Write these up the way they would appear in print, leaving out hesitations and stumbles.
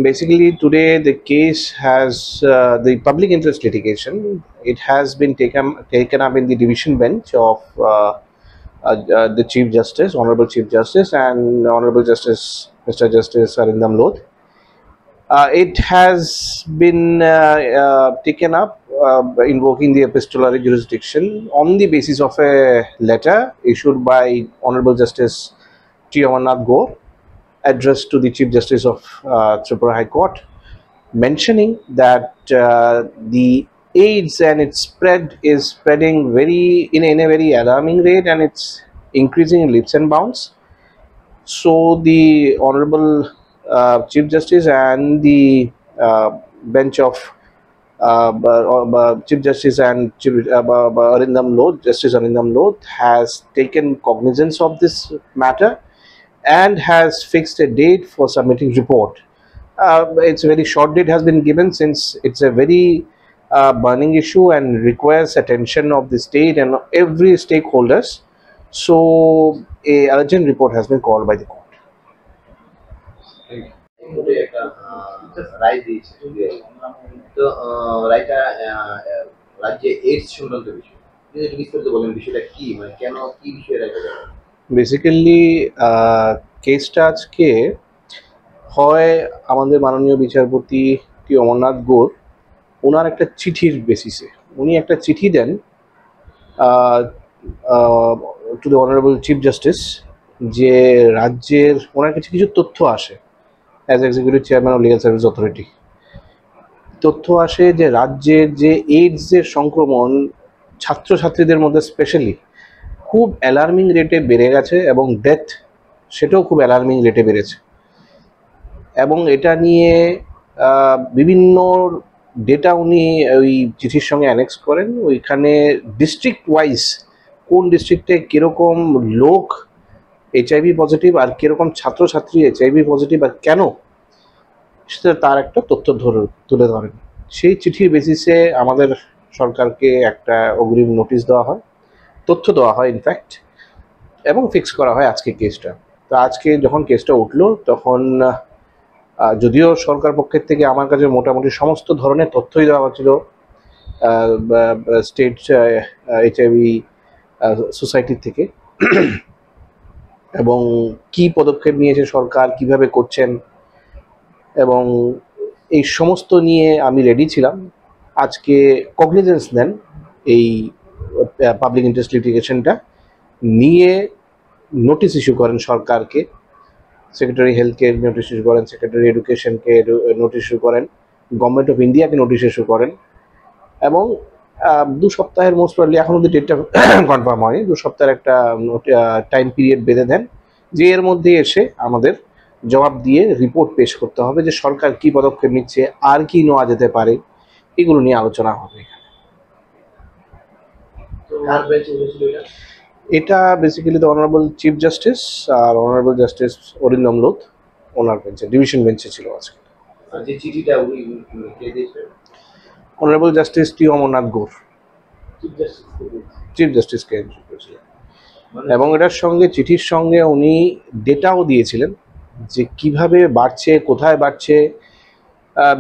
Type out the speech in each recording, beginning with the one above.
Basically, today the case has the public interest litigation. It has been taken up in the division bench of the Chief Justice, Honorable Chief Justice, and Honorable Justice Mr. Justice Arindam Lodh. It has been taken up invoking the epistolary jurisdiction on the basis of a letter issued by Honorable Justice T. Amarnath Gore, addressed to the Chief Justice of Tripura High Court, mentioning that the AIDS and its spread is spreading in a very alarming rate, and it's increasing in leaps and bounds. So the Honorable Chief Justice and the bench of Chief Justice and Arindam Lodh, Justice Arindam Lodh, has taken cognizance of this matter and has fixed a date for submitting report. It's a very short date has been given, since it's a very burning issue and requires attention of the state and every stakeholders. So a urgent report has been called by the court. তো রায়টা রাজ্যে AIDS সংক্রান্ত বিষয় একটু বিস্তারিত বলেন, বিষয়টা কি, মানে কেন, কি বিষয়ে রায়টা দেওয়া? বেসিক্যালি কেসটা আজকে হয় আমাদের মাননীয় বিচারপতি টি অমরনাথ গোর, ওনার একটা চিঠির বেসিসে উনি একটা চিঠি দেন to the honourable chief justice, যে রাজ্যের ওনার কাছে কিছু তথ্য আসে as executive chairman of legal service authority. তথ্য আসে যে রাজ্যের যে এইডসের সংক্রমণ ছাত্রছাত্রীদের মধ্যে স্পেশালি খুব অ্যালার্মিং রেটে বেড়ে গেছে, এবং ডেথ সেটাও খুব অ্যালার্মিং রেটে বেড়েছে। এবং এটা নিয়ে বিভিন্ন ডেটা উনি ওই চিঠির সঙ্গে অ্যানেক্স করেন। ওইখানে ডিস্ট্রিক্ট ওয়াইজ কোন ডিস্ট্রিক্টে কীরকম লোক এইচআইভি পজিটিভ আর কীরকম ছাত্রছাত্রী এইচআইভি পজিটিভ আর কেন, সেটা তার একটা তথ্য তুলে ধরেন। সেই চিঠির বেসিসে আমাদের সরকারকে একটা অগ্রিম নোটিশ দেওয়া হয়, তথ্য দেওয়া হয় ইনফ্যাক্ট, এবং ফিক্স করা হয় আজকে কেসটা। তো আজকে যখন কেসটা উঠলো, তখন যদিও সরকার পক্ষের থেকে আমার কাছে মোটামুটি সমস্ত ধরনের তথ্যই দেওয়া হচ্ছিল স্টেট এইচআইভি সোসাইটির থেকে, এবং কি পদক্ষেপ নিয়েছে সরকার, কিভাবে করছেন, এবং এই সমস্ত নিয়ে আমি রেডি ছিলাম। আজকে কগনিজেন্স নেন এই পাবলিক ইন্টারেস্ট লিটিগেশনটা নিয়ে, নোটিশ ইস্যু করেন সরকারকে, সেক্রেটারি হেলথকে নোটিশ ইস্যু করেন, সেক্রেটারি এডুকেশনকে নোটিশ ইস্যু করেন, গভর্নমেন্ট অফ ইন্ডিয়াকে নোটিশ ইস্যু করেন, এবং 2 সপ্তাহের মোস্ট প্রবলি, এখন অব্দি ডেটটা কনফার্ম হয়নি, 2 সপ্তাহের একটা টাইম পিরিয়ড বেঁধে দেন, যে এর মধ্যে এসে আমাদের জবাব দিয়ে রিপোর্ট পেশ করতে হবে যে সরকার কি পদক্ষেপ নিচ্ছে, আর কি নেওয়া যেতে পারে, এগুলো নিয়ে আলোচনা হবে। এটা basically the honourable chief justice আর অনারেবল জাস্টিস অরিন্দম লোধ, ওনার বেঞ্চে, ডিভিশন বেঞ্চে ছিল আজকে। যে চিঠিটা উনি কে দিয়েছেন? অনারেবল জাস্টিস টি অমরনাথ গোর, চিফ জাস্টিসকে করেছিলেন, এবং এটার সঙ্গে চিঠির সঙ্গে উনি ডেটাও দিয়েছিলেন যে কিভাবে বাড়ছে, কোথায় বাড়ছে।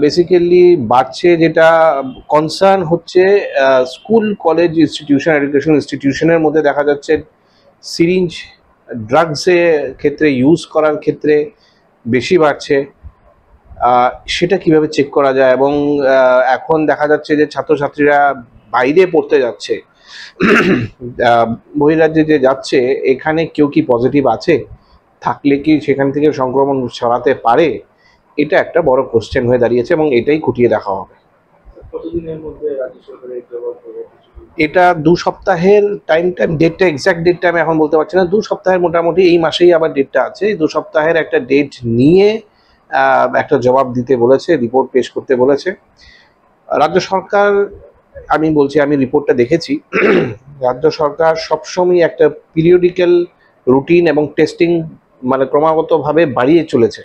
বেসিক্যালি বাড়ছে, যেটা কনসার্ন হচ্ছে স্কুল, কলেজ, ইনস্টিটিউশন, এডুকেশন ইনস্টিটিউশনের মধ্যে দেখা যাচ্ছে সিরিঞ্জ ড্রাগসের ক্ষেত্রে ইউজ করার ক্ষেত্রে বেশি বাড়ছে। সেটা কিভাবে চেক করা যায়, এবং এখন দেখা যাচ্ছে যে ছাত্রছাত্রীরা বাইরে পড়তে যাচ্ছে, বহিরাজ্যে যে যাচ্ছে, এখানে কেউ কি পজিটিভ আছে, থাকলে কি সেখান থেকে সংক্রমণ ছড়াতে পারে, এটা একটা বড় কোশ্চেন হয়ে দাঁড়িয়েছে, এবং এটাই খুঁটিয়ে দেখা হবে। এটা 2 সপ্তাহের ডেটটা, এক্সাক্ট ডেটটা আমি এখন বলতে পারছি না। 2 সপ্তাহের মোটামুটি, এই মাসেই আবার ডেটটা আছে, 2 সপ্তাহের একটা ডেট নিয়ে একটা জবাব দিতে বলেছে, রিপোর্ট পেশ করতে বলেছে রাজ্য সরকার। আমি বলছি, আমি রিপোর্টটা দেখেছি, রাজ্য সরকার সবসময় একটা পিরিয়ডিক্যাল রুটিন এবং টেস্টিং মানে ক্রমাগতভাবে বাড়িয়ে চলেছে,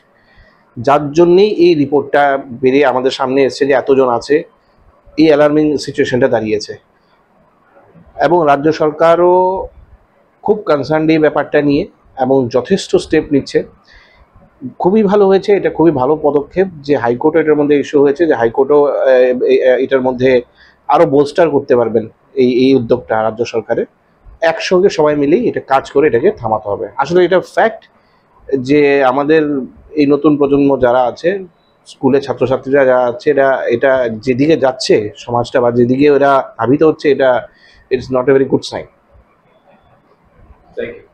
যার জন্যেই এই রিপোর্টটা বেরিয়ে আমাদের সামনে এসছে যে এতজন আছে, এই অ্যালার্মিং সিচুয়েশনটা দাঁড়িয়েছে। এবং রাজ্য সরকারও খুব কনসার্নড এই ব্যাপারটা নিয়ে, এবং যথেষ্ট স্টেপ নিচ্ছে। খুবই ভালো হয়েছে, এটা খুবই ভালো পদক্ষেপ যে হাইকোর্টও এটার মধ্যে ইস্যু হয়েছে, যে হাইকোর্টও এটার মধ্যে আরো বোস্টার করতে পারবেন এই এই উদ্যোগটা রাজ্য সরকারের। একসঙ্গে সবাই মিলেই এটা কাজ করে এটাকে থামাতে হবে। আসলে এটা ফ্যাক্ট যে আমাদের এই নতুন প্রজন্ম যারা আছে, স্কুলে ছাত্রছাত্রীরা যারা আছে, এটা এটা যেদিকে যাচ্ছে সমাজটা বা যেদিকে ওরা ধাবিত হচ্ছে, এটা it's not a very good sign. Thank you.